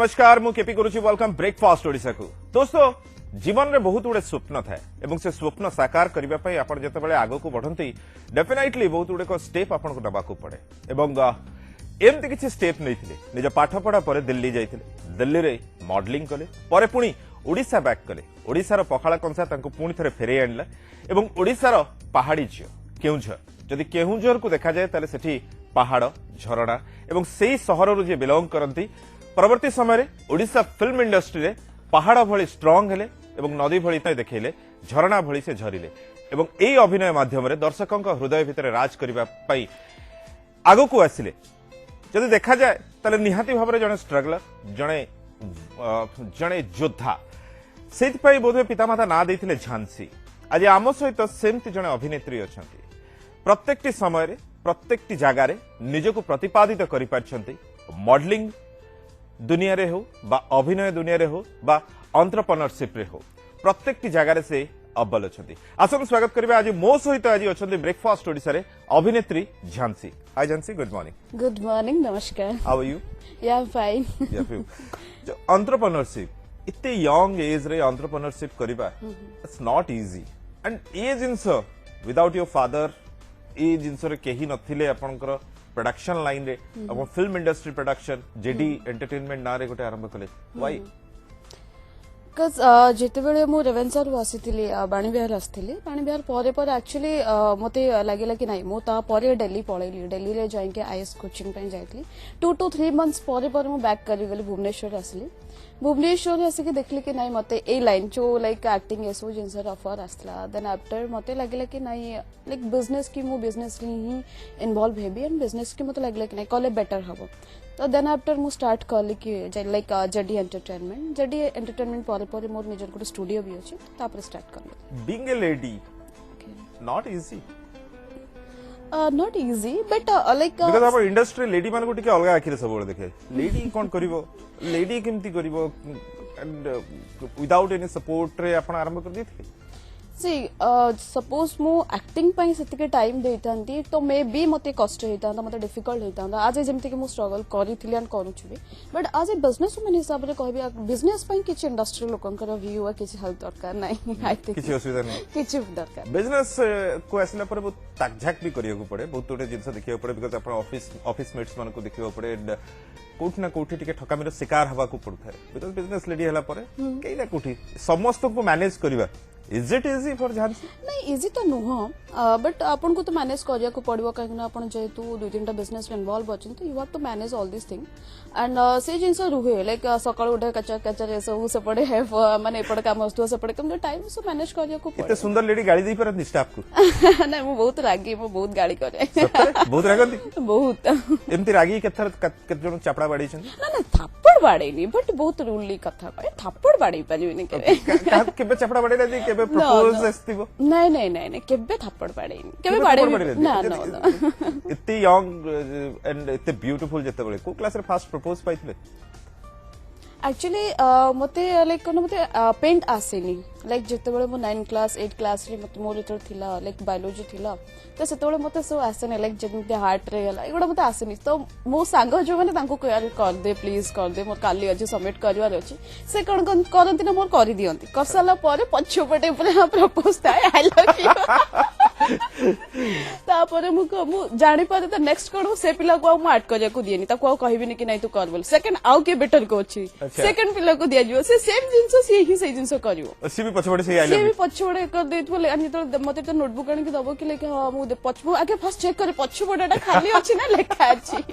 नमस्कार मु KP करुछि welcome breakfast Odisha को। दोस्तों जीवन में बहुत गुड़े स्वप्न थाए एवं से स्वप्न साकार करने पर आप जिते आग को बढ़ती डेफिनेटली बहुत गुड़े स्टेप आपको नवाक पड़े एवं एमती किसी स्टेप नहीं निज पाठ पढ़ा पर दिल्ली जाते दिल्ली रे मॉडलिंग कले पर पुणी ओडिशा बैक कले ओडिशार पखाला कंसा पुणी थे फेरे आणला एवं ओडिशार पहाड़ी झील केउझर जदि केउझर को देखा जाए ताले सेठी पहाड़ झरणा एवं सेही सहर जे बिलोंग करती परवर्ती समय ओडिशा फिल्म इंडस्ट्री रे पहाड़ भली स्ट्रांग हेले एवं नदी भली देखले झरणा भली से झरिले एवं एई अभिनय माध्यम दर्शकों हृदय भितर राज करने आग को आसिले जदि देखा जाए ताले निहाती भाव जड़े स्ट्रगलर जड़े योद्धा से बोधे पितामाता ना देते झांसी आज आम सहित सेमती जड़े अभिनेत्री अच्छा प्रत्येक समय प्रत्येक जगार निजक प्रतिपादित कर मॉडलिंग दुनिया रे हो बा अभिनय दुनिया रे हो बा एंटरप्रेन्योरशिप रे हो प्रत्येक जगार से अव्वल अच्छा आसन स्वागत करेंगे आज मो सहित आज अच्छा ब्रेकफास्ट ओडिशा रे अभिनेत्री Jhansi. Hi Jhansi, good morning. Good morning, नमस्कार। How are you? Yeah fine. जो एंटरप्रेन्योरशिप इतने यंग एज रे एंटरप्रेन्योरशिप करबा इट्स नॉट इजी एंड ये जिंस विदाउट योर फादर ये जिंस रे केही नथिले आपनकर प्रोडक्शन लाइन रे अब film industry production JD entertainment ना रे गोटे आरंभ कले व्हाई? बिकज जितेबले मु रेवेन्सा रु आसीथिली बाणीविहार आसीथिली बाणीविहार परे पर एक्चुअली मते लागेला कि नाही मु ता परे दिल्ली पळेली दिल्ली रे जाइके आईएएस कोचिंग पे जाइतली 2 to 3 मंथ्स परे पर मु बैक करी गली भुवनेश्वर आसली भुवनेश्वर आसिक देखली कि नाही मते ए लाइन जो लाइक एक्टिंग एसो जिनस ऑफर आसला देन आफ्टर मते लागेला कि नाही लाइक बिजनेस की मु business he involve heavy and business की मते लागेला कि नाही कले बेटर हबो तो देन आफ्टर मु स्टार्ट करली कि लाइक जेडी एंटरटेनमेंट पर मोर निजर को स्टूडियो भी अछि तापर स्टार्ट करली। Being a lady not easy not easy but like because आप इंडस्ट्री लेडी मान को टिके अलग आखिरे सब बेले देखे लेडी कोन करिवो लेडी केमती करिवो एंड विदाउट एनी सपोर्ट रे आपण आरंभ कर दिथि सी सपोज मु एक्टिंग पई सेतिके टाइम देइतांती तो मे बी मते कष्ट हेता मते डिफिकल्ट हेता आज जेमति कि मु स्ट्रगल करिथिली एंड करूछबी बट आज ए बिजनेस वुमन हिसाब रे कहबी बिजनेस पई किछ इंडस्ट्री लोकंकर व्यू आ किछ हेल्प दरकार नै आई थिंक किछ असुविधा नै किछ दरकार बिजनेस को आसला पर बहुत ताकझाक भी करिया को पड़े बहुत तोटे जिंस देखियो पड़े बिकॉज़ अपन ऑफिस मेट्स मान को देखियो पड़े एंड कोठ ना कोठी टिके ठकामीर शिकार हवा को पड़ता है बिकॉज़ बिजनेस लेडी हला पर केई ना कोठी समस्त को मैनेज करबा is it easy for Jhansi? नहीं इजी तो नुह बट आपन को तो मैनेज करिया को पड़िबो काहे आपन जेतु 2-3टा बिजनेस में इन्वॉल्व अछन तो you have to manage all this thing and से जिंस रुहे लाइक सकाळ उठे कच्चा कच्चा रे सब से पड़े है माने एपड़ काम वस्तु से पड़े कम टाइम से मैनेज करिया को पड़े। इते सुंदर लेडी गाड़ी देई परत स्टाफ को नहीं मु बहुत रागी मु बहुत गाड़ी करे बहुत रागंती बहुत एमती रागी केथर केत जण चापड़ा बाड़ी छन ना ना थप्पड़ बाड़ी नहीं बट बहुत रूली कथा कहे थप्पड़ बाड़ी पालिबिनी करे केबे चापड़ा बाड़ी रे केबे प्रपोज आस्तिबो नहीं नहीं नहीं नहीं केबे थप्पड़ बाड़ी केबे बाड़ी ना ना इतनी यंग एंड इतने ब्यूटीफुल जते बळे को क्लास रे फर्स्ट प्रपोज पाइतले एक्चुअली मते लाइक कोन मते पेंट आसेनी लाइक जते बळे मो 9 क्लास 8 क्लास रे मते मोर इतर थिला लाइक बायोलॉजी थिला तो सेते बळे मते सो आसेनी लाइक जेमते हार्ट रे हला एगुडा मते आसेनी तो मो सांग जो माने तांको कर दे प्लीज कर दे मोर काली आज सबमिट करवार अछि से कोन करंती ना मोर करि दियंती करसाला परे पछो पटे पूरा प्रपोज थाए आई लव यू तापर मु जानि पारे तो नेक्स्ट कोन से पिला को मु आट करिया को दियनी ताको आ कहिबिनी कि नै तू कर बोल सेकंड आउ के बेटर को अछि सेकंड पिला को दिया जो से सेम जिंस से ही से जिंस करियो से भी पछबडे से आई लव यू से भी पछबडे कर देथबो अनि तो मते तो नोटबुक आनि के दबो कि लेके हां मु पछबो आगे फर्स्ट चेक करे पछबडेटा खाली अछि ना लेखा अछि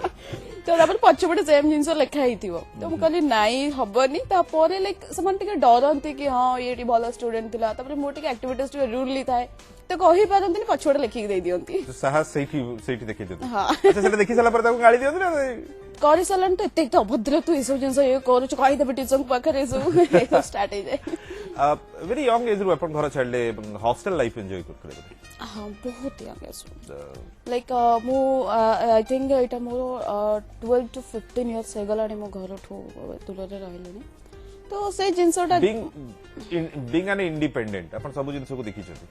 तो तापर पछबडे सेम जिंस लेखा हिथिबो तो मु कहली नाइ हबनी तापर लाइक समान टिके डरंती कि हां येटी भलो स्टूडेंट थिला तापर मोर टिके एक्टिविटीज टिके रूलली थाए तो कहि पारंती पछबडे लेखि दे दियंती तो साहस सेठी देखि दे हां अच्छा सेटा देखि साला पर ताको गाली दियंती ना करी सालन तो एते तो अभद्र तू एसो जिंस ये करू छ कहि देबे टीचर पाखरे एसो स्टार्ट हे जाय वेरी यंग एज रो अपन घर छाडले हॉस्टल लाइफ एन्जॉय करले हां बहुत यंग एज लाइक मो I think Etah more 12 to 15 years हे गलानी मो घर ठो तुलरे रहलेनी तो से जिंसटा बीइंग एन इंडिपेंडेंट अपन सब जिंस को देखि छथि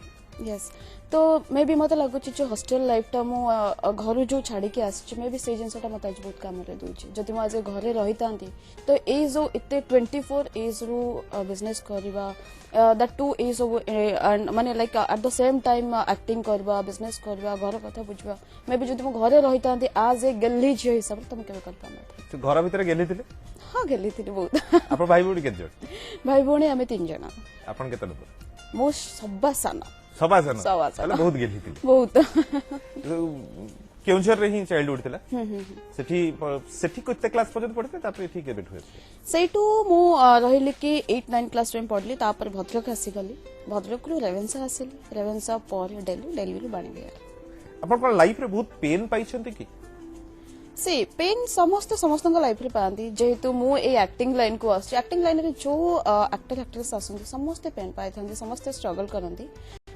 यस तो मे भी मत लगुच जो हॉस्टल लाइफ टा मु घर जो छाड़ी के आसी मे भी से जिनसटा मत आज बहुत काम रे दोची जदि मु आज घरे रही तांती तो ए जो इते 24 एज रु बिजनेस करबा दैट टू एज माने like eight the same time acting करबा बिजनेस करबा घर कथा बुझबा मे भी जदि मु घरे रही तांती आज ए गल्ली झियो हिसाब तो मु केबे कर पाना तो घर भीतर गेली थिले हां गल्ली थी बहुत आपण भाई भौणी केते जण भाई भौणी आमे 3 जण आपण केते लोक मो सबा साना सबासन सबासन। ताले बहुत गेली थिले बहुत केउंझर रे ही चाइल्डहुड थिला सेठी केते क्लास पर्यंत पढते तापर एठी केबे ठुए सेठू मु रहिली कि 8-9 क्लास रे पढली तापर भद्रक आसी गली भद्रक रु रेवेन्सा आसिली रेवेन्सा पर दिल्ली रु बाणी गया आपण कोन लाइफ रे बहुत पेन पाइछंती कि से पेन समस्त लाइफ रे पांती जेहेतु मु ए एक्टिंग लाइन को आसी एक्टिंग लाइन रे जो एक्टर एक्ट्रेस आसंती समस्त पेन पाई थांती समस्त स्ट्रगल करंती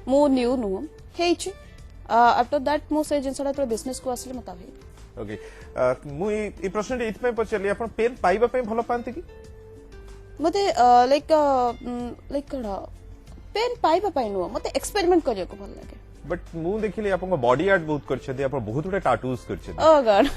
मु न्यू नु हेच आफ्टर दैट मु से जिनसडा तो बिजनेस को आसले मता भाई ओके मु ई प्रश्न रे इतपय पचली आपण पेन पाइबा पय भलो पांती कि मते लाइक कड़ा पेन पाइबा पाई नु मते एक्सपेरिमेंट करिया को भल लागे बट मु देखिले आपण बॉडी आर्ट बहुत करछथि आपण बहुत गुटे टैटूज करछथि ओ गॉड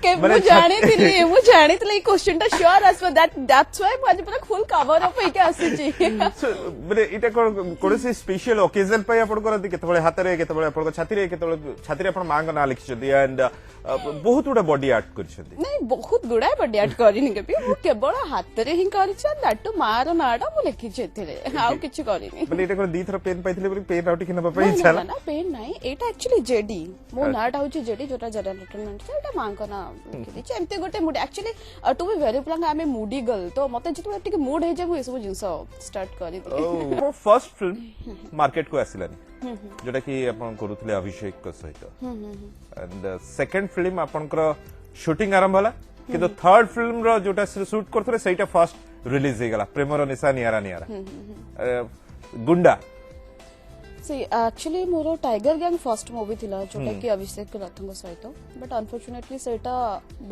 के मु जानी थी क्वेश्चन टा श्योर आसबा दैट्स व्हाई मु आज पूरा फुल कवर अप होके आसीची माने इटा कोनसे स्पेशल ओकेजन पय आपण करथि केतबळे हातरे केतबळे आपण छाती रे आपण मांग ना लिखिछथि एंड बहुत गुटे बॉडी आर्ट करछथि नहीं बहुत गुडा बॉडी आर्ट करिनि के मु केवल हाथ रे ही करिछ दैट मार नाडा मु लिखिछ एथिरे आउ किछ करिनि माने इटा को दी थर पेन पाइथिले बोली पेन आउट किन पय इच्छा ना पेन नाही एटा एक्चुअली जेडी मो नाट आउची जेडी जोटा जरा रिटर्नमेंट से एटा मांग ना लिखिछ एमते गोटे mood actually to be very frank I am moody girl तो मते जतो टिके मूड हे जाबो एसबो जिंस स्टार्ट करि ओ फर्स्ट फिल्म मार्केट को आसिलानी जोटा कि आपण करूथले अभिषेक को सहित एंड सेकंड फिल्म आपनकर शूटिंग आरंभ होला किंतु थर्ड फिल्म रो जोटा शूट करथले सेटा फर्स्ट रिलीज हे गला प्रेमर निशा नियारा नियारा गुंडा सी एक्चुअली मोर टाइगर गैंग फर्स्ट मूवी थिला जोटा कि अभिषेक रथंग सहित बट अनफॉर्चुनेटली सेटा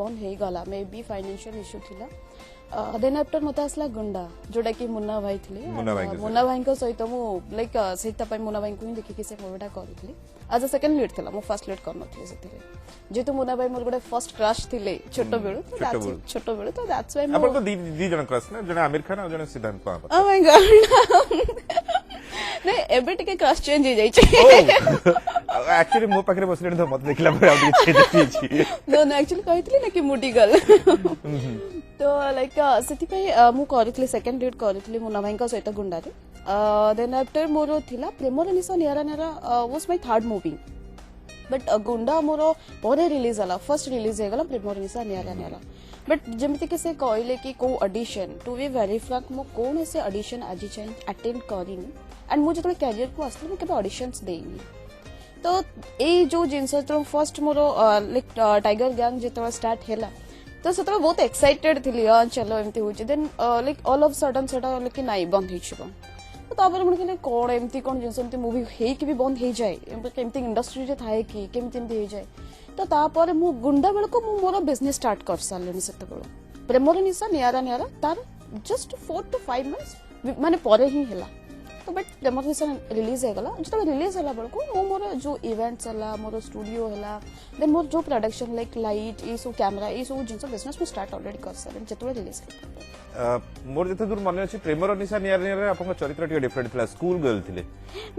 बंद हे गला मे बी फाइनेंशियल इशू थिला देन आफ्टर मते आसला गुंडा जोटा कि मुन्ना भाई थिले मुन्ना भाई को सहित मु लाइक सेटा पय मुन्ना भाई को ही देखि कि से मूवीटा करथले आज सेकंड लीड थिला मु फर्स्ट लीड करनथले सेतिले जेतु मुन्ना भाई मोर गोटे फर्स्ट क्रश थिले छोटो बेळु तो दैट्स व्हाई आपण तो दी जण क्रश ना जण आमिर खान और जण सिद्धांत पापा ओ माय गॉड नहीं एबे टिके क्रश चेंज हो जाई एक्चुअली मो पाखरे बसले तो मत देखला पर आ टिके चेंज छी नो एक्चुअली कहितली ना कि मुडी गर्ल तो लाइक सेति पे मु करथले सेकंड लीड करथले मुन्ना भाई का सहित गुंडा रे देन आफ्टर मोर थिला प्रेमर Nisha Niyara Niyara was my third movie but Gunda मोर परे रिलीज होला फर्स्ट रिलीज हे गला प्रेमर निशा नियारा नियारा बट जेमति के से कहले कि को audition to be very frank मो कोन से ऑडिशन आज चाहे अटेंड करिनी एंड मु जतले कैरियर को आसले मु केबे ऑडिशंस देइनी तो ए जो जिंस तो फर्स्ट मोर लाइक टाइगर गैंग जतले स्टार्ट हैला तो सेतले बहुत एक्साइटेड थिली चलो एमती होची then like all of sudden सेटा लेकिन नाइ बंद हिचबो तो तापर मन के कोन एमती कोन जिंस एमती मूवी हे कि भी बंद हे जाय केमती इंडस्ट्री रे थाए कि केमती एमती हे जाय तो तापर मु गुंडा बेल को मु मोर बिजनेस स्टार्ट कर सालेनी सेते बेल प्रेमर निशा नियारा नियारा तार जस्ट 4 to 5 मंथ्स माने परे ही हैला तो बट प्रेमर निशा रिलीज हे गला जतले रिलीज होला बेल को मु मोर जो इवेंट्स होला मोर स्टूडियो होला देन मोर जो प्रोडक्शन लाइक लाइट ई सो कैमरा ई सो जिंस बिजनेस में स्टार्ट ऑलरेडी कर सालेनी जतले रिलीज मोर जते दूर मन अछि प्रेमर निशा नियारा नियारा आपन चरित्र टिके डिफरेंट थिला स्कूल गर्ल थिले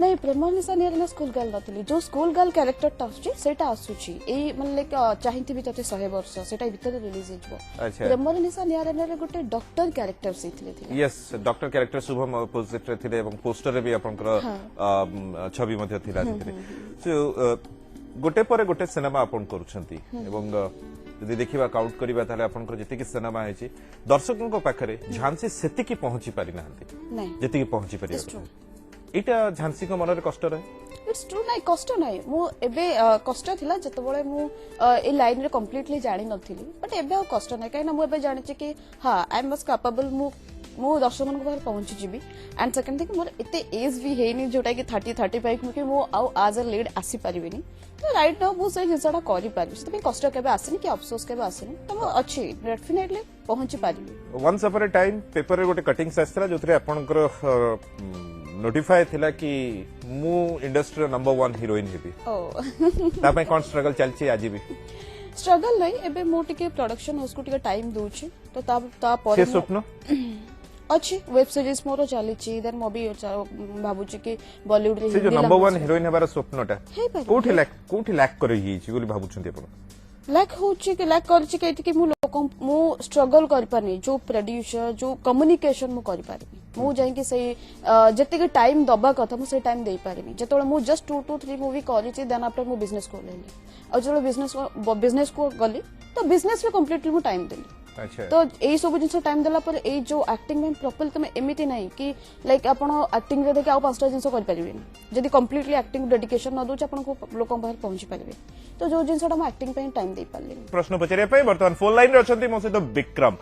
नहीं प्रेमर निशा नियारा स्कूल गर्ल नथिली जो स्कूल गर्ल कैरेक्टर टा आछी सेटा आसुची ए मन लाइक चाहिथि भी तते 100 वर्ष सेटा भीतर रिलीज हेजबो अच्छा प्रेमर निशा नियारा नियारा गोटे डॉक्टर कैरेक्टर सिथिले थिले yes doctor character Shubham opposite ray थिले एवं पोस्टर रे भी आपनकर छवि मध्ये थिला थिले सो गोटे पर गोटे सिनेमा आपन करूछंती एवं यदि देखिबा काउंट करिबा ताले आपनकर जति कि सिनेमा हेची दर्शकों को पाखरे झांसी सेति की पहुंची पारि नाहंती नहीं जति की पहुंची पारि इटा झांसी को मनरे कष्ट रहे इट्स ट्रू नाही कष्ट नाही मु एबे कष्ट थिला जतबळे मु ए लाइन रे कंप्लीटली जानि नथिली बट एबे कष्ट नाही काई ना मु एबे जानि छी कि हां आई एम मस्ट कैपेबल मु दर्शक मन को बाहर पहुंची GB and second thing more एते एज भी हेनी जोटा कि 30-35 मुके मु आउ आज अ लीड आसी परिबिनी तो राइट नाउ मु से जिंसटा करि पारि से कष्ट केबे आसीनी कि अफसोस केबे आसीनी तो मु अछि डेफिनेटली पहुंची पारि once upon a time paper रे गोटे कटिंग्स आस्त्रा जोथरे आपनकर नोटिफाई थिला कि मु इंडस्ट्री नंबर 1 हीरोइन हेबी ओ ता पे कोन स्ट्रगल चलची आज भी स्ट्रगल नहीं एबे मो टिके प्रोडक्शन हाउस को टिके टाइम दूची तो ता पर से स्वप्न अच्छी वेब सीरीज मोर चली देन मो भी भाबुची कि बॉलीवुड रे से जो नंबर 1 हीरोइन हेबार स्वप्नटा हे पारे कोठी लैक कर हिची बोली भाबुछंती अपन लैक होची कि लैक करची कि मु लोक मु स्ट्रगल कर पानी जो प्रोड्यूसर जो कम्युनिकेशन मु कर पारी मु जाई कि सही जति के टाइम दबा कथा मु से टाइम दे पारिनी जेतोळे मु जस्ट 2 to 3 मूवी करिची देन आफ्टर मु बिजनेस को लेली और जो बिजनेस को गली तो बिजनेस में कंप्लीटली मु टाइम देली अच्छा तो यही सब जिन टाइम देला पर ए जो एक्टिंग में प्रॉपर तुम एमिति नहीं कि लाइक आपण एक्टिंग रे देखि आ पांचटा जिंस कर परिबेनी जदी कंप्लीटली एक्टिंग डेडिकेशन न दोच आपण को लोकन बाहर पहुंची परिबे तो जो जिनसटा हम एक्टिंग पे टाइम दे पारले प्रश्न पचारिया पे वर्तमान फोन लाइन रे अछंती मो सहित विक्रम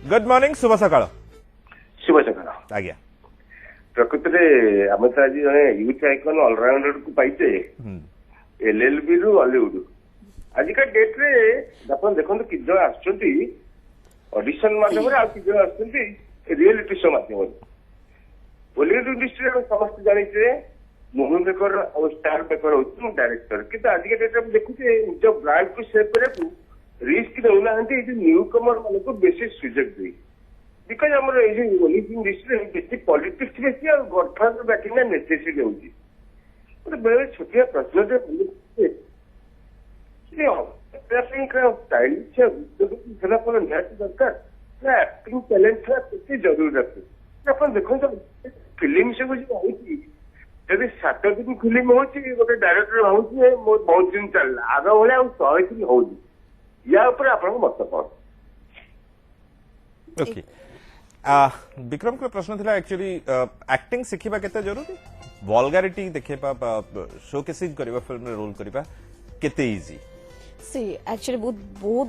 गुड मॉर्निंग शुभ सकाळ शुभ सकाळ आज्ञा प्रकृति में आम तो आज जड़े यूथ आइकन अलराउंडर को पाइचे एलएलबी रु हॉलीवुड आजिका डेट रे अपन देखो कि जो आछंती ऑडिशन माध्यम रे आ कि जो आछंती रियलिटी शो माध्यम रे बॉलीवुड इंडस्ट्री रे समस्त जानिचे मूवी मेकर और स्टार मेकर होती डायरेक्टर कि आजिका डेट रे देखुचे जो ब्रांड को सेव करे को रिस्क देउना हंती न्यू कमर माने को बेसी सुजग दी बिकॉज हमर ए जे बॉलीवुड इंडस्ट्री रे बेसी पॉलिटिक्स बेसी और गॉडफादर बैटिंग ना नेसेसिटी होची तो बड़े छोटिया प्रश्न जे एक्टिंग का स्टाइल छे तो पर नेट दरकार ना एक्टिंग टैलेंट का कितनी जरूरत है अपन देखो तो फिल्म से कुछ होती जब 7 दिन फिल्म होची गोटे डायरेक्टर होची बहुत दिन चलला आगा भले आ 100 दिन होची या ऊपर आपन मत कौन ओके विक्रम को प्रश्न था एक्चुअली एक्टिंग शिखिबा केते जरूरी वल्गारिटी देखिबा शो केसिंग करबा फिल्म रे रोल करबा केते इजी सी एक्चुअली बहुत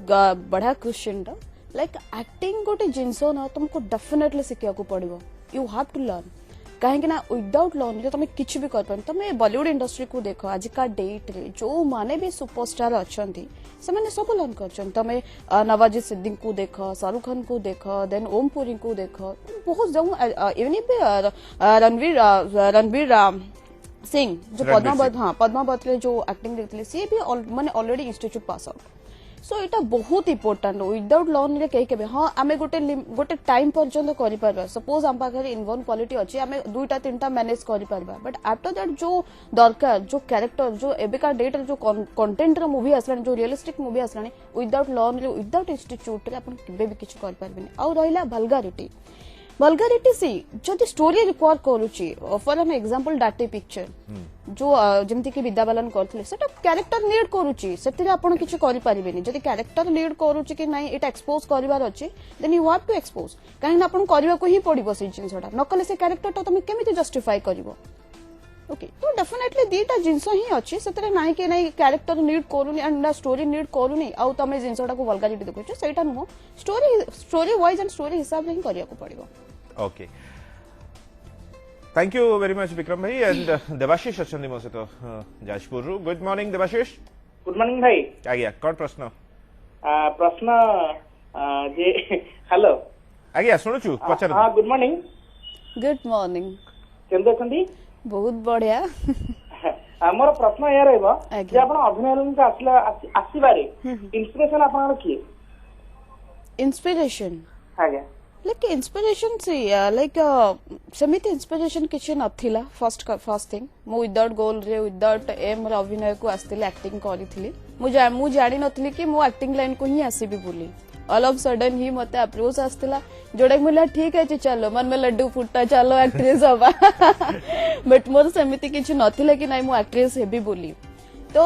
बड़ा क्वेश्चन टा लाइक एक्टिंग गोटे जिनस ना तुमको डेफिनेटली सिखिया को पड़िबो यू हैव टू लर्न कहीं ना विदाउट लर्न तुम किसी भी कर तुम बॉलीवुड इंडस्ट्री को देख आजिका डेट रे जो माने भी सुपरस्टार अच्छा से मैंने सब लर्न कर तुम नवाजुद्दीन सिद्दीकी को देख शाहरुख खान को देख देन ओम पुरी को देख बहुत जाऊँ इवन रणवीर सिंह जो पद्मावत रे जो एक्टिंग देखते सी भी माने already institute pass out so इटा बहुत इंपोर्टेंट विदाउट लर्न रे कहीं के हाँ आम गोटे टाइम पर्यंत कर सपोज आम पाखे इनबोर्न क्वालिटी अच्छी आम 2टा 3टा मैनेज कर बट आफ्टर दैट जो दरकार जो कैरेक्टर जो एबिका डेट जो कंटेंट रो मूवी आसला जो रियलिस्टिक मूवी आसला विदाउट लर्न रे विदाउट इंस्टीट्यूट रे अपन केबे भी किछ कर पारबेनी आ रहिला वल्गारिटी सी जदि स्टोरी रिक्वायर करूची फॉर एन एग्जांपल डाटी पिक्चर जो जेमती कि विद्या बालन करथिले सेटा कैरेक्टर नीड करूची सेति रे आपण किछ करि परिबेनी जदि कैरेक्टर नीड करूची कि नाही एटा एक्सपोज करिवार अछि then you have to expose काहे आपण करिवा को ही पड़िबो से जिंसटा नकले से कैरेक्टर तो तुम केमिति जस्टिफाई करिवो ओके तो डेफिनेटली दीटा जिंस ही अच्छी से ना कि नहीं कैरेक्टर नीड करूनी एंड ना स्टोरी नीड करूनी आउ तुम जिनटा को वल्गारिटी देखुछ सेटा नुह स्टोरी वाइज एंड स्टोरी हिसाब से ही करिया को पड़िबो okay thank you very much Vikram bhai and Debashish अछंदी मो सहित जाजपुर रु good morning Debashish good morning bhai आज्ञा कौन प्रश्न प्रश्न जे हेलो आज्ञा सुनुछु पचार हां गुड मॉर्निंग केंदे छंदी बहुत बढ़िया हमर प्रश्न या रहबो जे आपण अभिनय रंग आसला आसीबारे इंस्पिरेशन आपण किए इंस्पिरेशन आज्ञा लाइक इंस्पिरेशन से लाइक सेमिति इंस्पिरेशन किछि नथिला फर्स्ट थिंग मु विदाउट गोल रे विदाउट एम रे अभिनय को आस्तिले एक्टिंग करिथिली मु जानि नथिली कि मु एक्टिंग लाइन को ही आसीबी बोली ऑल ऑफ सडन ही मते अप्रोच आस्तिला जोडे मुला ठीक है चलो मन में लड्डू फुट्टा चलो एक्ट्रेस हवा बट मोर सेमिति किछि नथिला कि नाही मु एक्ट्रेस हेबी बोली तो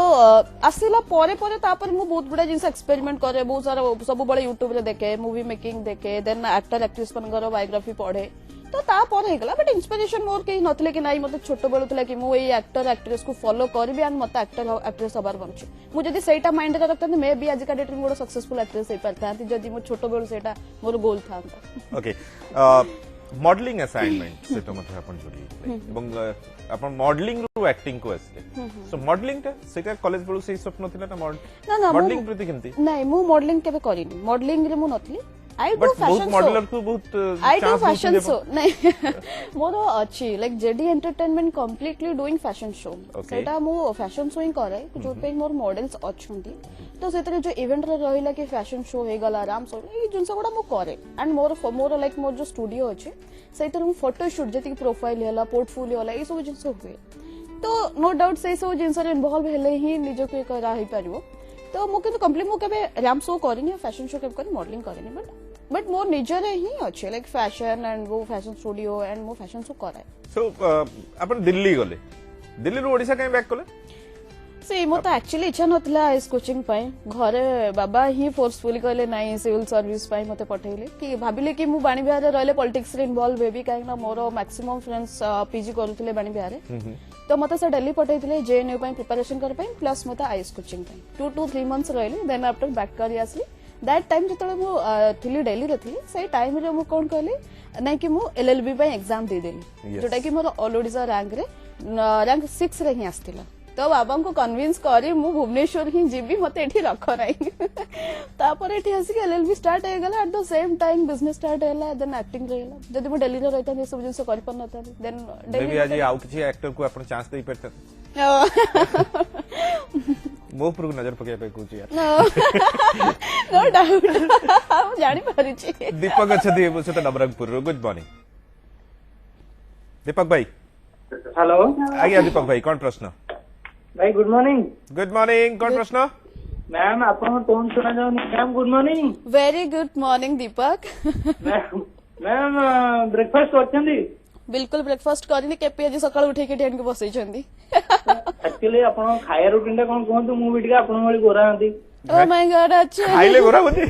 आसला परे परे तापर मु बहुत गुडा जिंस एक्सपेरिमेंट करे बहुत सारा सब बळे यूट्यूब रे देखे मूवी मेकिंग देखे देन एक्टर एक्ट्रेस पनगर बायोग्राफी पढे तो तापर हे गला बट इंस्पिरेशन मोर के नथले कि नाही मते छोटो बेलु थला कि मु एई एक्टर एक्ट्रेस को फॉलो करबी एंड मते एक्टर एक्ट्रेस हबार बनछु मु जदी सेटा माइंड रे रखतांती मे बी आज का डेट में गोड सक्सेसफुल एक्ट्रेस हे परतांती जदी मु छोटो बेलु सेटा मोर गोल थांता ओके मॉडलिंग असाइनमेंट से तो मतलब अपन जोड़ी एवं अपन मॉडलिंग रो एक्टिंग को आसले सो मॉडलिंग ता सेटा कॉलेज बेलु से स्वप्न थिला ना मॉडलिंग प्रति केमती नाही मु मॉडलिंग केबे करिनी मॉडलिंग रे मु नथली आई डू बट बहुत फैशन मॉडलर शो को बहुत आई डू chance फैशन दउछन्ति शो नहीं मोर अच्छी like JD entertainment completely doing fashion show Okay. सेटा मो फैशन शो ही करे जो पे मोर मॉडल्स अच्छुंती तो सेतरे जो इवेंट रे रहिला कि फैशन शो हे गला राम शो ए जिंस गुडा मो करे एंड मोर लाइक मोर जो स्टूडियो अछि सेतरे मो फोटो शूट जति प्रोफाइल होला पोर्टफोलियो होला ए सब जिंस हुए तो नो डाउट से सब जिंस रे इन्वॉल्व हेले ही निजो के करा ही परिबो तो मो के कंप्लीट मो के रैम शो करिनी फैशन शो के करी मॉडलिंग करिनी बट मोर निजर ही अच्छे लाइक फैशन एंड वो फैशन स्टूडियो एंड मो फैशन शो कराए सो अपन दिल्ली गले दिल्ली रो ओडिसा कहीं बैक कले से मो तो एक्चुअली इच्छा नथिला आइस कोचिंग पाई घरे बाबा ही फोर्सफुली कहले नाही सिविल सर्विस पाई मते पठेइले कि भाबिले कि मु बाणी बिहार रहले पॉलिटिक्स रे इन्वॉल्व हेबी काहे ना मोर मैक्सिमम फ्रेंड्स पीजी करथले बाणी बिहार तो मते से दिल्ली पठेइले जेएनयू पाई प्रिपरेशन कर पाई प्लस मते ice coaching pi 2 to 3 months रहले देन आफ्टर बैक करी आसली दैट टाइम जतले मु थिली दिल्ली रे थिली से टाइम रे मु कोन कहले नै कि मु एलएलबी पाई एग्जाम दे देली जोटा कि मोर ऑल ओडिसा रैंक 6 रे ही आस्तिला तो बाबा को कन्विंस करी मु भुवनेश्वर ही जीबी मते एठी रख नाही तापर एठी आसी एलएलबी स्टार्ट हे गला at the same time business start हेला देन एक्टिंग रहेला जदि मु दिल्ली रे रहता सब जिंस कर पर नता देन मे आज आउ किछि एक्टर को अपन चांस देई परते मो पर नजर पके पे कुछ यार नो डाउट हम जानि पारि छी दीपक अच्छे वो तो नवरंगपुर गुड मॉर्निंग दीपक भाई हेलो आज्ञा दीपक भाई कौन प्रश्न भाई गुड मॉर्निंग कौन प्रश्न मैम आपन टोन सुना जाउनी ma'am good morning very good morning Deepak ma'am breakfast करछंदी बिल्कुल ब्रेकफास्ट करनी केपी आज सकाळ उठे के टेन के बसै छंदी एक्चुअली आपन खाया रुटीन टा कोन कहंतु मु बिटिका आपन वाली गोरा हंती ओ माय गॉड अच्छा खाइले गोरा बने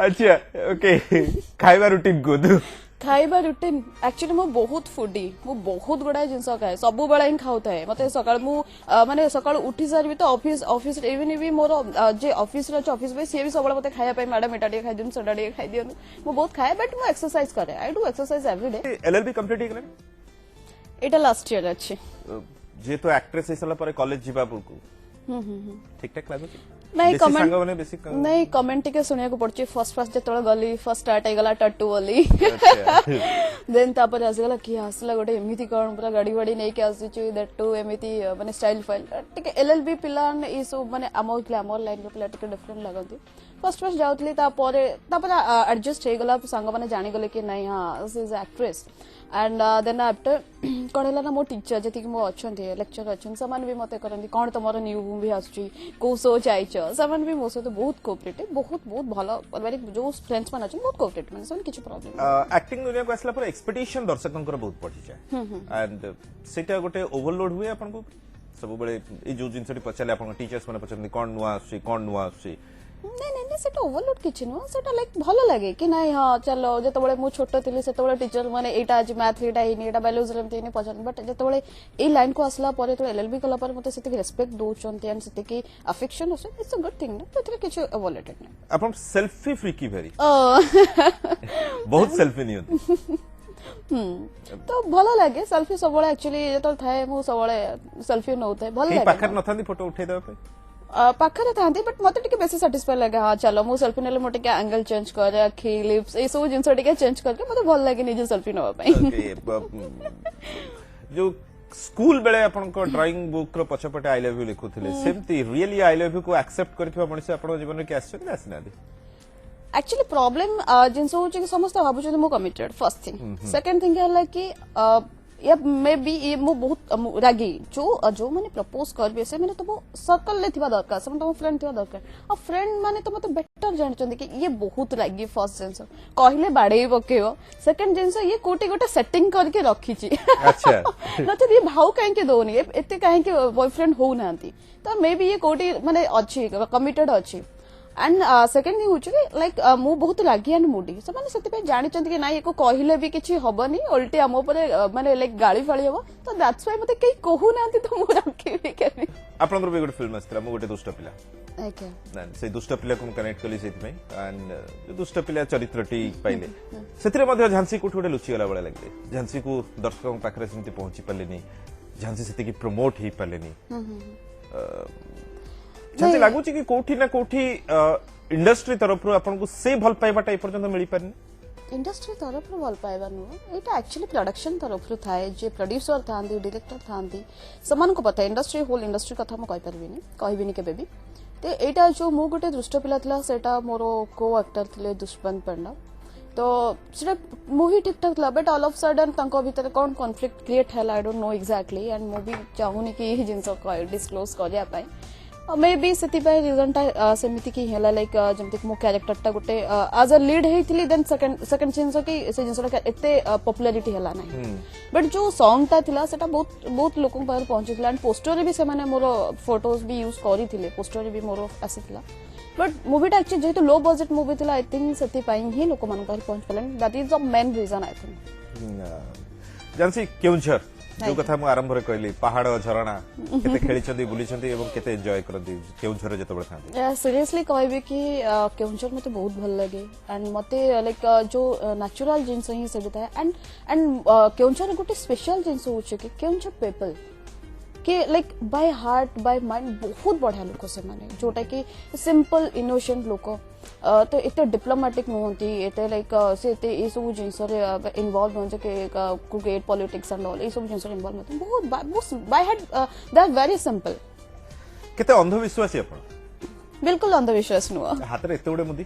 अच्छा ओके खाइबा रूटीन गुड खाइबा रूटीन एक्चुअली मो बहुत फूडी मो बहुत गुडा जिंस खाए सब बेला ही खाऊ थाए मते सकाळ मु माने सकाळ उठी सारबी तो ऑफिस इवन भी मोर जे ऑफिस रे ऑफिस बे से भी सब मते खाया पे मैडम एटा खाइ दिन सडा खाइ दियन मो बहुत खाए बट मो एक्सरसाइज करे I do exercise every day LLB complete गेले एटा लास्ट ईयर अछि जे तो एक्ट्रेस हिसाला पर कॉलेज जीवा बुकु ठीक ठाक लागो नहीं बेसिक संग माने बेसिक नहीं कमेंट टिके सुनिया को पड़ची फर्स्ट जतळे गली फर्स्ट स्टार्ट हे गला टट्टू वाली देन तापर आस गला कि आसला गोटे एमिति कोन पूरा गाड़ी वाड़ी नै के आसी दैट टू एमिति माने स्टाइल फाइल टिके एलएलबी पिलान ई सब माने अमो ग्लैमर लाइन पिला टिके डिफरेंट लागंती फर्स्ट जाउतली तापर एडजस्ट हे गला संग माने जानि गले कि नहीं हां she is actress and then after कौन है ना मो टीचर जी मो अच्छा लेक्चर अच्छे समान भी मत करती कौन तुम न्यू मूवी आसूँ कौ शो जाइच समान भी मो सहित बहुत कोऑपरेटिव बहुत बहुत भल जो फ्रेंड्स मैंने बहुत कोऑपरेटिव मैंने किसी प्रॉब्लम एक्टिंग दुनिया को आसला पर एक्सपेक्टेशन दर्शकों बहुत बढ़ी जाए एंड सेटा गोटे ओवरलोड हुए आपन को सब बेले ए जो जिंसटी पचाले आपन टीचर्स माने पचरनी कौन नुआ आसी नहीं नहीं सेटा ओवरलोड किछि न सेटा लाइक भलो लागे कि नहीं हां चलो जतबळे मु छोटो थिले सेतबळे टीचर माने एटा आज मैथ एटा हिनी एटा बायोलॉजी रमते हिनी पचन बट जतबळे ए लाइन को आसला परे तो एलएलबी कला पर मते सेते रेस्पेक्ट दो चंते एंड सेते की अफेक्शन होसे इट्स अ गुड थिंग ना तो किछि ओवरलोडेड नहीं अपन सेल्फी फ्रीकी भेरी बहुत सेल्फी नहीं होती तो भलो लागे सेल्फी सबळे एक्चुअली जतल थाए मु सबळे सेल्फी नउते भलो लागे पाखर नथांदी फोटो उठै देबे पे पाखरे था बट मत टिके बेसी सैटिस्फाई लगे हाँ चलो मु सेल्फी नेले मोटे एंगल चेंज करे आखि लिप्स ए सब जिंस टिके चेंज करके मते भल लागे निजे सेल्फी नवा पई जो स्कूल बेले आपन को ड्राइंग बुक रो पछपटे आई लव यू लिखुथिले सेमती रियली आई लव यू को एक्सेप्ट करथिबा मनुष्य आपन जीवन में के आछन ना आसना एक्चुअली प्रॉब्लम जिंस हो कि समस्त भाबु छ मु committed first thing second thing है कि या मे बी ये मु बहुत रागी जो माने प्रपोज करबे से माने तो सर्कल ले थिबा दरकार से तो फ्रेंड थिबा दरकार आ फ्रेंड माने तो मते बेटर जानचंदी कि ये बहुत रागी फर्स्ट जेंस कहले बाडे पकेओ सेकंड जेंस ये कोटी गोटे सेटिंग करके रखी छी अच्छा न तो ये भाव काहे के दोनी एते काहे के बॉयफ्रेंड हो नांती तो मे बी ये कोटी माने अच्छी कमिटेड अच्छी एंड सेकंड थिंग होची लाइक मु बहुत रागी एंड मूडी से माने सेते पे जानि चंती कि नाही एको कहिले भी किछि हबनी उल्टे हम ऊपर माने लाइक गाली फाळी हबो तो दैट्स व्हाई मते कई कहू नांती तो मु रखी भी केबी आपनकर भी गुड फिल्म आस्त्रा मु गोटे दुष्ट पिला ओके नन से दुष्ट पिला को कनेक्ट कली सेति में एंड जो दुष्ट पिला चरित्रटी पाइले सेतिरे मध्ये झांसी को ठोडे लुचि गला बळे लागले झांसी को दर्शकों पाखरे सेमति पहुंची पल्लेनी झांसी सेति की प्रमोट ही पल्लेनी झांसी लागू कि कोठी ना कोठी इंडस्ट्री तरफ आपको से भल पाइबाटा एपर्यंत मिल पारनी इंडस्ट्री तरफ भल पाइबा नुह यहाँ एक्चुअली प्रोडक्शन तरफ थाए जे प्रोड्यूसर था डायरेक्टर था समान को पता इंडस्ट्री होल इंडस्ट्री कथा मुझे कहबिनी केबे भी तो यहाँ जो मु गोटे दुष्ट पिला था सेटा मोर को एक्टर थे दुष्यंत पंडा तो सेटा मूवी ठीक ठाक था बट ऑल ऑफ सडन भितर कौन कॉन्फ्लिक्ट क्रिएट है I don't know exactly and मु भी चाहूनी कि यही जिनस डिस्क्लोज करने मे बी से रिजन टा सेमती कि है लाइक जमती मो क्यारेक्टर गोटे आज अ लीड होती देन सेकंड जिनस कि से जिनसा एते पॉपुलैरिटी हला नहीं बट जो सॉन्ग टा थिला सेटा बहुत बहुत लोगों पार पहुंची एंड पोस्टर रे भी से माने मोर फोटोज भी यूज करी थिले पोस्टर रे भी मोर आसीथिला बट मूवीटा एक्चुअली जेहेतु लो बजेट मूवी थिला आई थिंक सेति पाई ही लोक मन पार पहुंच पलन that is the main reason I think Jhansi Keonjhar जो कथा मु आरंभ रे कहली पहाड़ झरणा केते खेली बुली एवं केते एंजॉय करती केउंझर जेतबे था सीरियसली कहबे कि केउंझर मते बहुत भल लगे एंड मते लाइक जो नेचुरल जिंस ही सेटा है एंड केउंझर गोटे स्पेशल जिंस होचे कि केउंझर पीपल कि like by heart by mind बहुत बढ़िया लोक से माने जोटा कि सिंपल इनोसेंट लोक तो एते डिप्लोमेटिक नुहंती एते लाइक से एते ए सब जिंस रे इन्वॉल्व होजे के क्रिकेट पॉलिटिक्स एंड ऑल ए सब जिंस रे इन्वॉल्व होते बहुत by heart they are very simple केते अंधविश्वासी अपन बिल्कुल अंधविश्वास नुह हाथ रे एते उडे मुदी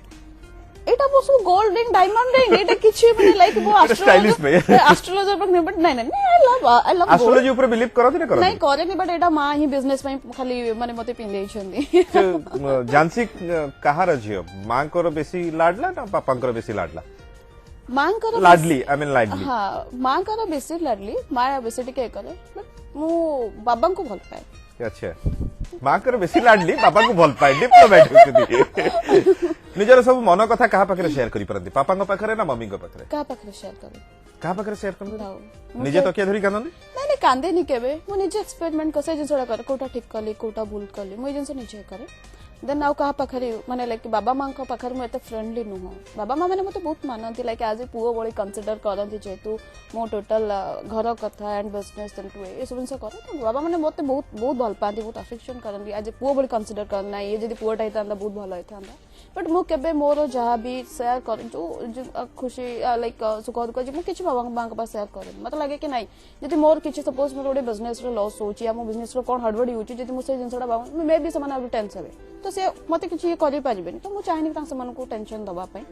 एटा Basu gold ring diamond ring एटा किछि माने लाइक वो एस्ट्रोलॉजर पर बट नहीं नहीं आई लव एस्ट्रोलॉजी ऊपर बिलीव करथि ना करथि नहीं करे नहीं बट एटा मा ही बिजनेस में खाली माने मते पिंदै छंदी जानसी कहार झियो मां को बेसी लाडला ना पापा को बेसी लाडला मां को लाडली आई मीन लाडली हां मां को बेसी लाडली मां बेसी टिके करे बट मु बाबा को भल पाए अच्छा मां को बेसी लाडली बाबा को भल पाए डिप्लोमेट होती निजर सब मन कथा कहा पाखरे शेयर करि परंती पापा को पाखरे ना मम्मी को पाखरे का पाखरे शेयर करे कहा पाखरे शेयर करन निजे तकिया धरी कांदन नहीं नहीं कांदे नहीं केबे मु निजे एक्सपेरिमेंट कसे जिनसडा करे कोटा ठीक कली कोटा भूल कली मु जिनस निजे करे देन नाउ कहा पाखरे माने लाइक बाबा मां को पाखरे मु एते फ्रेंडली नुह बाबा मां माने मते बहुत मानंती लाइक आज पुओ बळी कंसीडर करंती जेतु मो टोटल घर कथा एंड बिजनेस एंड टू ए सब जिनस करे तो बाबा माने मते बहुत बहुत भल पाती बहुत अफेक्शन करंती आज पुओ बळी कंसीडर करना ये जदी पुओटा हितांदा बहुत भल होइतांदा बट मु केबे मोर जहाँ भी शेयर कर जो खुशी लाइक सुख दुख जी मुझे बाबा माँ के पास शेयर करें मत लगे कि नहीं जब मोर किसी सपोज मोर गोटे बिजनेस लॉस होची मो बिजनेस कौन हड़बड़ी होची जब मुझे जिनसा बाबा मे भी से टेंस हे तो सी मत कि कर तो मुझे चाहिए टेंशन दवाई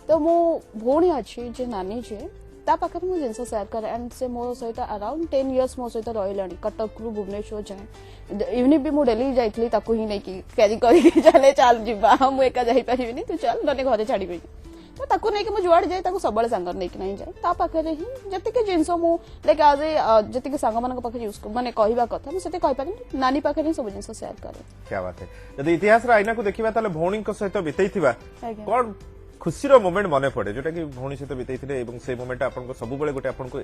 तो मो भौणी अच्छी जे नानी जे ता पाखे मुझे जिनस शेयर करे एंड से मो सहित अराउंड 10 years मो सहित रही कटक रु भुवनेश्वर जाए इवनिंग भी मुझे डेली जाइली ताकू ही नहीं कि कैरी कर चले चल जा मुझे एका जापरिनी तू चल ना घरे छाड़ी तो ताकू नहीं कि जुआड़े जाए सब सांग नहीं नहीं जाए ता पाखे ही जी जिनस लाइक आज जी सांग मान पाखे यूज माने कहवा कथा मुझे कहीपर नानी पाखे ही सब जिन शेयर करे क्या बात है जब इतिहास आईना को देखा ताले भौणी सहित बितई कौन खुशी मोमेंट मन पड़े जोटा कि भौणी सहित बितई से मोमेंट आपको सब गोटे आपको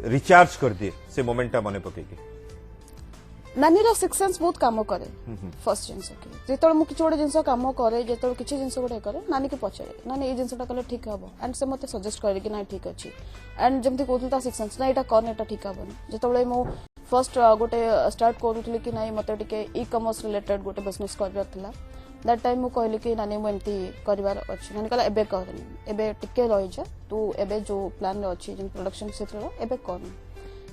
रिचार्ज कर दिए से मोमेंट मन पकईकी नानी रो सिक्स सेंस बहुत काम करे फर्स्ट जिनस की जो मुझे किसी गोटे जिन कम करे जो किसी जिन गोटे करे नानी की पचारे नानी ये जिनसा कले ठीक हम एंड से मत सजेस्ट करे कि ना ठीक अच्छे एंड जमी कहते सिक्स सेंस ना यहाँ कर यहाँ ठीक हेनी जो मु फर्स्ट गोटे स्टार्ट करूँ कि ना मत ई कमर्स रिलेटेड गोटे बिजनेस कर दैट टाइम मु कहली कि नानी मुझे करार अच्छी नानी कहला एबे करनी एबे टिके रही जा तू एबे जो प्लान अच्छी जो प्रोडक्शन क्षेत्र एबे करनी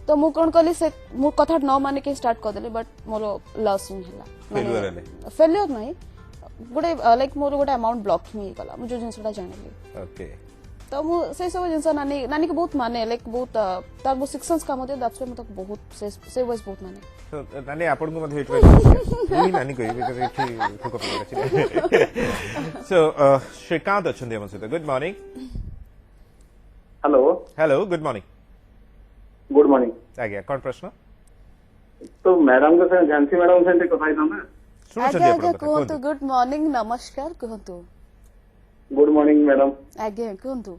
तो मु कौन कली से मु कथा न मान के स्टार्ट करदेली बट मोर लॉस ही है फेलियर नहीं गोटे लाइक मोर गोटे अमाउंट ब्लॉक ही गला मु जो जिनसटा जानिली ओके तो मु से सब जिनस नानी नानी को बहुत माने लाइक बहुत तार वो सिक्स सेंस काम दे दैट्स व्हाई मत बहुत से वाइज बहुत माने तो नानी आपन को मत हेट नानी को ठुक सो श्रीकांत अछंदी हमन से good morning hello hello good morning good morning आज्ञा कौन प्रश्न तो मैडम को झांसी मैडम से कथा था आज्ञा आज्ञा कहतु गुड मॉर्निंग नमस्कार कहतु गुड मॉर्निंग मैडम आज्ञा कहतु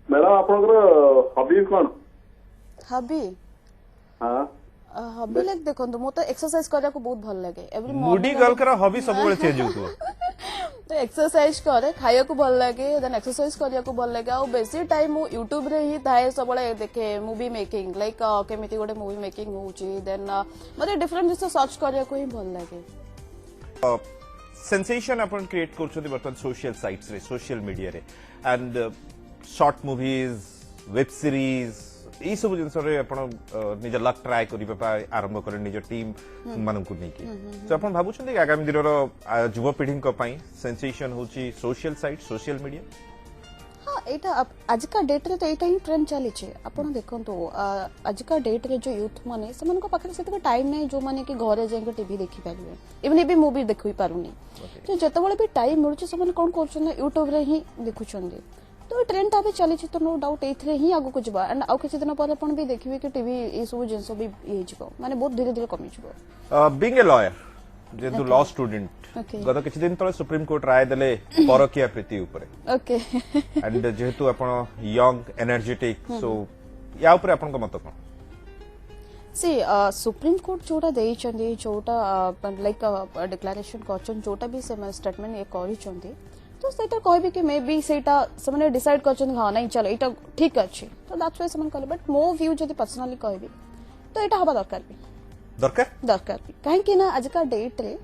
मैडम आपनकर हॉबी कौन हॉबी हां हॉबी लाइक देखंतु मो तो एक्सरसाइज करया को बहुत भल लागे एवरी मूडी गर्ल करा हॉबी सब बेले चेंज होतो तो एक्सरसाइज करे खाया को भल लागे देन एक्सरसाइज करिया को भल लागे आ बेसी टाइम मु YouTube रे ही थाए सब बेले देखे मूवी मेकिंग लाइक केमिति गोटे मूवी मेकिंग होउची देन मते डिफरेंट जिस सर्च करिया को ही भल लागे सेंसेशन अपन क्रिएट करछथि बर्तन सोशल साइट्स रे सोशल मीडिया रे and short movies web series ई सब जिनस रे अपन निज लक ट्राई करिबा आरंभ करे निज टीम मानन को नै कि तो अपन भाबु छथि कि आगामी दिन रो युवा पीढ़ी को पई सेंसेशन होची सोशल साइट सोशल मीडिया हाँ एटा आज का डेट रे तो एटा ही ट्रेंड चली छे आपण देखंतो आज का डेट रे जो यूथ माने सेमन को पाखरे सेते टाइम नै जो माने कि घरे जाके टीवी देखि पारिबे इवन एबी मूवी देखि पारुनी तो जतबेले भी टाइम मिलुछ सेमन कोन करछन YouTube रे ही देखुछन तो ट्रेंड ताबे चली छे तो नो डाउट एथरे ही आगु को जबा एंड आउ किछि दिन पर आपण भी देखिबे कि टीवी ए सब जिंस भी ए जिवो माने बहुत धीरे धीरे कमी जिवो बीइंग ए लॉयर जेतु लॉ स्टूडेंट गत किछि दिन तळे सुप्रीम कोर्ट राय देले परकीय प्रीति ऊपर ओके एंड जेहेतु आपण यंग एनर्जेटिक सो या ऊपर आपण को मत कोन सी सुप्रीम कोर्ट जोटा देइछन्दी जोटा लाइक डिक्लेरेशन करछन जोटा भी से स्टेटमेंट ये करिछन्दी तो सेटा कहबे कि मे बी सेटा समने डिसाइड करछन हां नहीं चलो एटा ठीक अछि तो दैट्स व्हाई समन कहले बट मो व्यू जदी पर्सनली कहबे तो एटा हबा दरकार भी काहे कि ना आज का डेट रे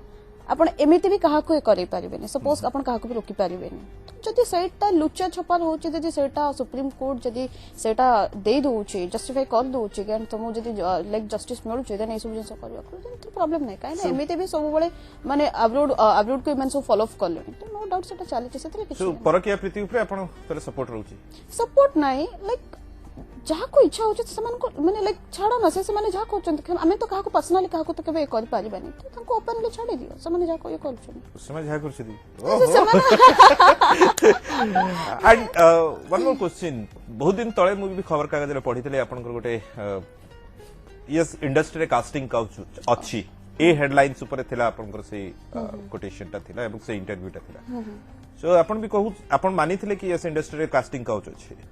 आपण एमिति भी काहा को करै परिबेनी सपोज आपण काहा को भी रोकी परिबेनी जदि सेटा लुचा छपार होची जदि सेटा सुप्रीम कोर्ट जदि सेटा दे दोची जस्टिफाई कर दोची गन तुम जदि लाइक जस्टिस मिलु छै देन ए सब जिंस करबा तो प्रॉब्लम नै काहे ना एमिति भी सब बळे माने अब्रोड को मन सो फॉलो अप करले तो नो डाउट सेटा चाली छै सेतरे किछ परकीय प्रीति ऊपर आपण तले सपोर्ट रहउची सपोर्ट नै लाइक जहाँ को इच्छा होचे समान को माने लाइक छाड़ो ना से माने जहाँ करछन हमें तो काहा को पर्सनली काहा को तो केबे कर पारिबानी तो ताको ओपनली छाड़ी दियो समान जहाँ को ये करछन समय जहाँ करछि दी एंड वन मोर क्वेश्चन बहुत दिन तळे मु भी खबर कागज रे पढितले आपन गोटे यस इंडस्ट्री रे कास्टिंग काउच अछि ए हेडलाइंस ऊपर थिला आपन से कोटेशन ता थिला एवं से इंटरव्यू ता थिला सो आपन भी कहू आपन मानिथिले कि यस इंडस्ट्री रे कास्टिंग काउच अछि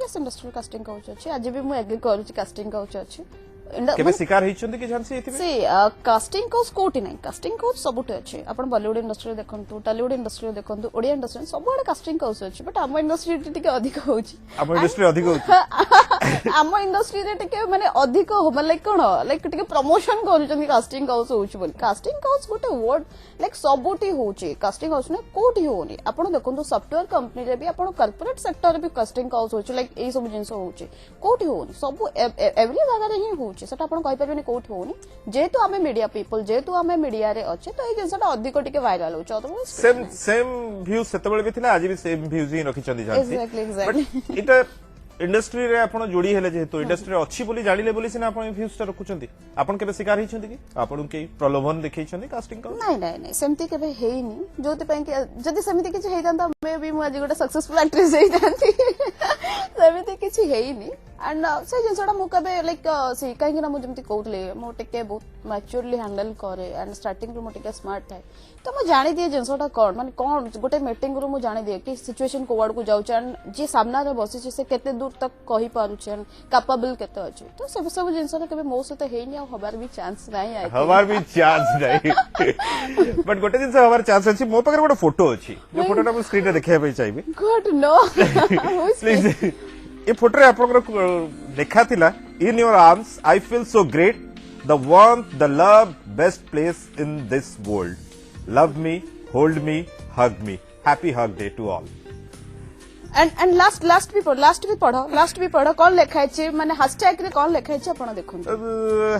यस इंडस्ट्री कास्टिंग काउच अछि आज भी मु एग्री करू कास्टिंग काउच अछि केबे शिकार हिचंदी कि जानसी एथिबे से कास्टिंग काउच कोटी नै कास्टिंग काउच सबुटे अछि आपण बॉलीवुड इंडस्ट्री देखंतु टॉलीवुड इंडस्ट्री देखंतु ओडिया इंडस्ट्री सबुडे कास्टिंग काउच अछि बट हम इंडस्ट्री टिके अधिक होछि हम इंडस्ट्री अधिक होछि हम इंडस्ट्री रे टिके माने अधिक होबा लाइक कोन लाइक टिके प्रमोशन करूछन कास्टिंग काउच होछि बोल कास्टिंग काउच गोटे वर्ड लाइक सबुटी होछि कास्टिंग काउच ने कोटी होनी आपण देखंतु सॉफ्टवेयर कंपनी रे भी आपण कॉर्पोरेट सेक्टर रे भी कास्टिंग काउच होछि लाइक ए सब जिंस होछि कोटी होनी सब एवरी जगह रे ही होछि सेटा आपण कहि परबेनी कोठी होनी जेतु आमे मीडिया पीपल जेतु आमे मीडिया रे अछि तो ए जिंसटा अधिक टिके वायरल होछ अदरवाइज सेम व्यू सेतेबेले भी थिला आज भी सेम व्यूज ही रखि चंदी जानसी एक्जेक्टली इटा इंडस्ट्री रे आपण जोड़ी हेले जेतु इंडस्ट्री रे अछि बोली जानिले बोली सिना आपण व्यूज ता रखुचंदी आपण केबे शिकार हिचंदी कि आपण के प्रलोभन देखै छंदी कास्टिंग का नहीं सेमती केबे हेइनी जोति पय कि जदी सेमती किछ हेइतांता मे भी मु आज गोटे सक्सेसफुल एक्ट्रेस हेइतांती सेमती किछ हेइनी एंड से जिनसटा मु केबे लाइक से काहे कि ना मु जमती कहउतले मु टिके बहुत मैच्योरली हैंडल करे एंड स्टार्टिंग रो मु टिके स्मार्ट है तो मु जानि दिए जिनसटा कोन माने कोन गोटे मीटिंग रो मु जानि दिए कि सिचुएशन कोवाड को जाउछ एंड जे सामना रे बसी से केते दूर तक कहि पारुछन कैपेबल केते अछि तो सब सब जिनसटा केबे मो सते हेइनी आ हबार भी चांस नहीं आइ हमार भी चांस नहीं बट गोटे दिन से हमार चांस अछि मो पकर गोटे फोटो अछि जो फोटोटा मु स्क्रीन रे देखै पय चाहिबे गुड नो प्लीज ये फोटो रे आपन देखा थिला in your arms I feel so great the warmth the love best place in this world love me hold me hug me happy hug day to all and last भी पढ़ो कौन लिखा है माने हैशटैग रे कौन लिखा है आपण देखुन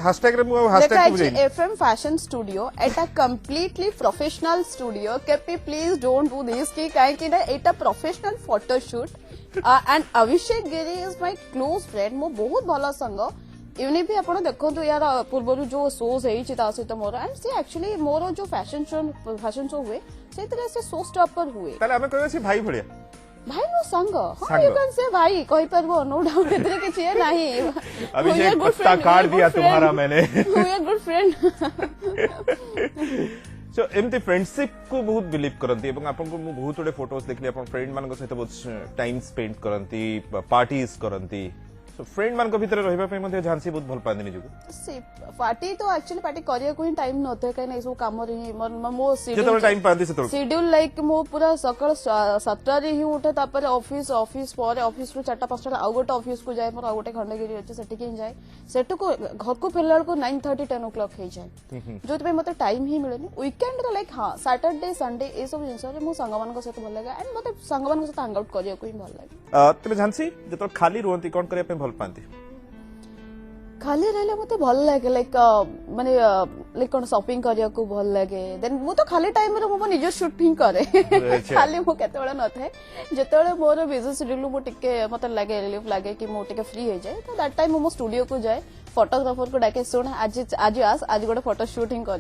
हैशटैग रे मु हैशटैग को बुझै FM fashion studio Etah completely professional studio KP please don't do this की काहे कि ना एटा professional photo shoot and Abhishek Giri is my close friend मो बहुत भलो संग इवनी भी आपण देखंतु यार पूर्वरु जो शोज है छि ता सहित मोर एंड से एक्चुअली मोर जो फैशन शो हुए से तरह से शो स्टॉपर हुए ताले हमें कहै छी भाई भड़िया भाई नो संग हां यू कैन से भाई कहि परबो नो डाउट इतरे के छिए नहीं अभिषेक पत्ता काट दिया तुम्हारा मैंने we are good friend so एमती फ्रेंडशिप को बहुत बिलीव करंती एवं आपन को बहुत बड़े फोटोज देखली आपन फ्रेंड मान सहित बहुत टाइम स्पेंड करंती पार्टीज करंती सो फ्रेंड मान भितर रहिबा पे मध्ये झांसी बहुत भल पानी निजको से पार्टी तो एक्चुअली पार्टी करिया को ही टाइम नथे काई नै सब काम रे ही मो जेतबे टाइम पाती से शेड्यूल लाइक मो पूरा सकाळ 7 रे ही उठे तापर ऑफिस पर ऑफिस रु 4-5 आउ गोटे ऑफिस को जाए मोर आउ गोटे खंडगिरी अछि सेठी के जाए सेटु को घर को फेरला को 9:30 10 o'clock हे जाए जोति पे मते टाइम ही मिलेनी वीकेंड रे लाइक हां सैटरडे संडे ए सब जिंस रे मो संगमान को सहित भल लागे एंड मते संगमान को सहित हैंग आउट करिया को ही भल लागे तबे झांसी जेतो खाली रुहंती कोन करिया पे भल पांती खाली रहले मते भल लागे लाइक माने लाइक कोन शॉपिंग करिया को भल लागे देन मु तो खाली टाइम रे मो निज शूटिंग करे खाली मो केतेबेला न थाए जेतेबेला मोर बिजी शेड्यूल मो टिके मते लागे रिलीफ लागे कि मो टिके फ्री हे जाए तो दैट टाइम मो स्टूडियो को जाए फोटोग्राफर को डाके सुन आज गोटे फोटो शूटिंग कर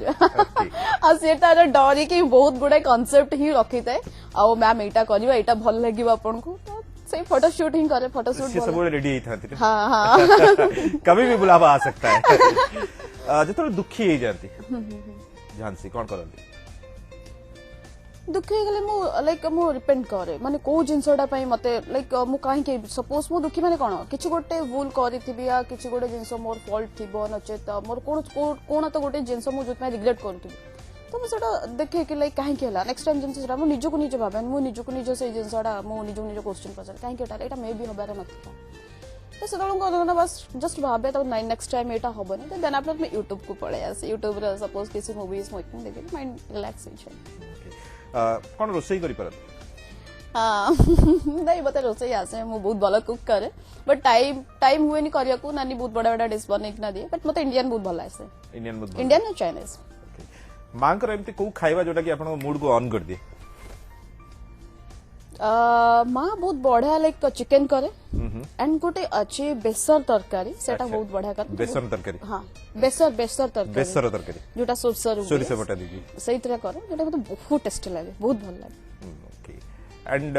सेटार डरी कि बहुत गुडे कॉन्सेप्ट ही रखी थाए आ मैम एटा करबा एटा भल लागिबो आपन को तो से फोटो शूटिंग करे फोटो शूट सब रेडी ही था हां हां कभी भी बुलावा आ सकता है जेतो दुखी हे जाती झांसी कोन करंती दुखी गले मो लाइक मो रिपेंट करे माने को जिंसडा पई मते लाइक मो काहे के सपोज मो दुखी माने कोन किछि गोटे भूल करिथिबि या किछि गोटे जिंस मोर फॉल्ट थिबो नचेत मोर कोन तो गोटे जिंस मो जुत में रिग्रेट करथिबि तो मो सेटा देखे कि लाइक काहे केला नेक्स्ट टाइम जिंस मो निजो को निजो भाबे मो निजो को निजो से जिंसडा मो निजो निजो क्वेश्चन पचार काहे केटा एटा मे बी होबार नथिता तो सेतळ को बस जस्ट भाबे तो नेक्स्ट टाइम एटा होबनी तो देन आफ्टर मैं YouTube को पळे आसे YouTube रे सपोज किसी मूवीज मोइक देखे माइंड रिलैक्सेशन कौन रोसई करी परत हाँ नहीं बता रोसई आसे मु बहुत भलो कुक करे बट टाइम हुए नहीं करिया को नानी बहुत बड़ा बड़ा डिश बने ना दिए बट मते इंडियन बहुत भलो आसे इंडियन और चाइनीज मां कर एमती को खाइबा जोटा कि आपन मूड को ऑन कर दिए मां बहुत बढ़िया लाइक चिकन करे एंड गोटे अच्छी बेसर तरकारी सेटा बहुत बढ़िया करे बेसन तरकारी हां बेसर तरकारी जोटा सोरसर बटा दी सही तरह करे जोटा मते बहुत टेस्टी लागे बहुत भल लागे ओके एंड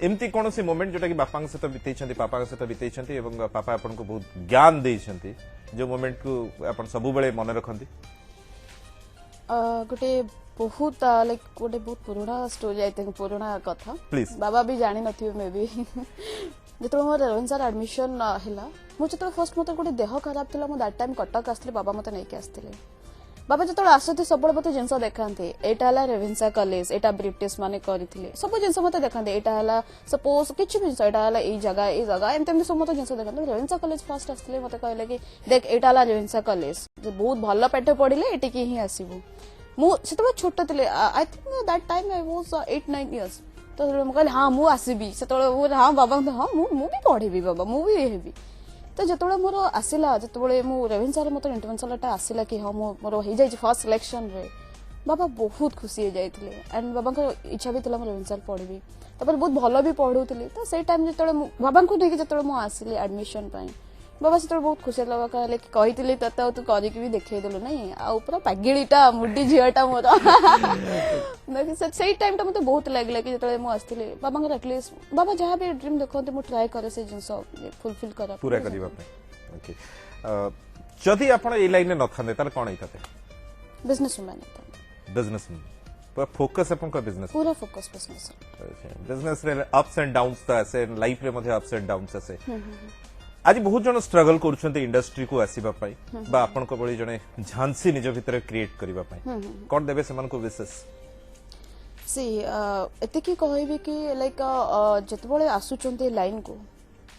एमती कौन सी मोमेंट जोटा कि बापा सहित बीतई पापा सहित बीतई एवं पापा आपन को बहुत ज्ञान देइछंती जो मोमेंट को आपन सब बेले मन रखंती गोटे बहुत लाइक गोटे बहुत पुराना स्टोरी आई थिंक पुराना कथा प्लीज बाबा भी जानी नथिबे मे बी जेतो मोर रेवेन्सा एडमिशन हैला मु जेतो फर्स्ट मते गोटे देह खराब थिला मु दैट टाइम कटक आस्थिले बाबा मते नै के आस्थिले बाबा जेतो आसते सब मते जिंस देखांते एटा हला रेवेन्सा कॉलेज एटा ब्रिटिश माने करिथिले सब जिंस मते देखांते एटा हला सपोज किछि भी एटा हला ए जगह एमते सब मते जिंस देखांते रेवेन्सा कॉलेज फर्स्ट आस्थिले मते कहले कि देख एटा हला रेवेन्सा कॉलेज जे बहुत भलो पाठ पढिले एटी के ही आसीबो मु सेतो छोट थिले I think that time I was 8-9 years तो मु कहले हां मु आसीबी सेतो हां बाबा हां मु भी पढिबी बाबा मु भी हेबी तो जेतोळे मोर आसिला जेतोळे मु रेवेन्सा रे मत इंटरनेशनल टा आसिला कि हां मोर हो जाई फर्स्ट सिलेक्शन रे बाबा बहुत खुशी हो जाइतिले एंड बाबा को इच्छा भी थिला मोर रेवेन्सा रे पढिबी तपर बहुत भलो भी पढुतिले तो से टाइम जेतोळे बाबा को देखि जेतोळे मु आसिले एडमिशन पई बाबा से बहुत खुशी लगा कहले कि कहितिले तते तू करिक भी देखै देलु नै आ ऊपर पागिड़ीटा मुड्डी झियाटा मोर देखि से टाइम टा मते बहुत लागला कि जेतोळे मु आस्थिले बाबा को एटलीस्ट बाबा जहां भी ड्रीम देखोते मु ट्राई करे से जिंस फुलफिल करा पूरा करिबा पे ओके जदी आपण ए लाइन न थांदे तार कोन आइताते बिजनेसमैन था बिजनेसमैन पर फोकस अपन का बिजनेस पूरा फोकस बिजनेस रे अप्स एंड डाउन्स ता ऐसे लाइफ रे मध्ये अप्स एंड डाउन्स ऐसे आज बहुत जन स्ट्रगल करूछन्ते इंडस्ट्री को आसीबा पई बा आपन को बळी जने झांसी निज भितर क्रिएट करिबा पई कोन देबे समान को विशेष सी एते की कहबे कि लाइक जतबळे आसुचन्ते लाइन को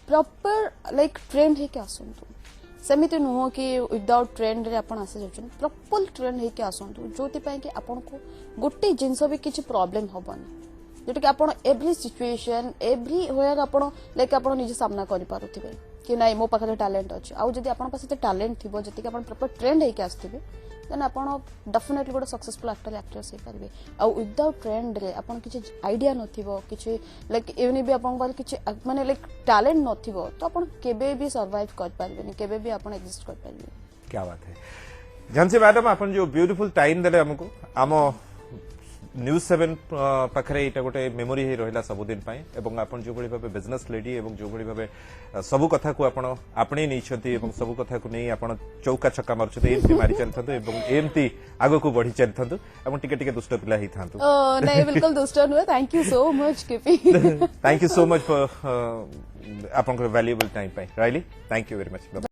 प्रॉपर लाइक ट्रेंड हे के आसंतु सेमिति नुहो कि विदाउट ट्रेंड रे आपण आसे जाउछन प्रॉपर ट्रेंड हे के आसंतु जोति पय कि आपण को गोटे जिंस भी किछि प्रॉब्लम होबनी जेटा कि आपण एवरी सिचुएशन एवरी वेयर आपण लाइक आपण निजे सामना करि पारुथिबे कि नाही मो पाखरे टैलेंट अछि आ जदि आपण पासे टैलेंट थिबो जति कि आपण प्रॉपर ट्रेंड हे के आस्थिबे देन आपण डेफिनेटली गोटे सक्सेसफुल एक्टर एक्ट्रेस हे परबे आ विदाउट ट्रेंड रे आपण किछि आईडिया नथिबो किछि लाइक एवनी भी आपण पर किछि माने लाइक टैलेंट नथिबो तो आपण केबे भी सर्वाइव कर पारबेनी केबे भी आपण एग्जिस्ट कर पारबे क्या बात है झांसी मैडम अपन जो ब्यूटीफुल टाइम देले हमको आम न्यूज 7 पाखरे एटा गोटे मेमोरी हे रहिला सबुदिन पाए एवं आपण जो भली भाबे बिजनेस लेडी एवं जो भली भाबे सबु कथा को आपण आपणे नै छथि एवं सबु कथा को नै आपण चौका छक्का मारछथि एमती मारी चलथंतु एवं एमती आगो को बढ़ी चलथंतु एवं टिके टिके दुष्ट पिला ही थांतु नहीं बिल्कुल दुष्ट नुहे thank you so much KP thank you so much for आपण वैल्यूएबल टाइम पाए really thank you very much.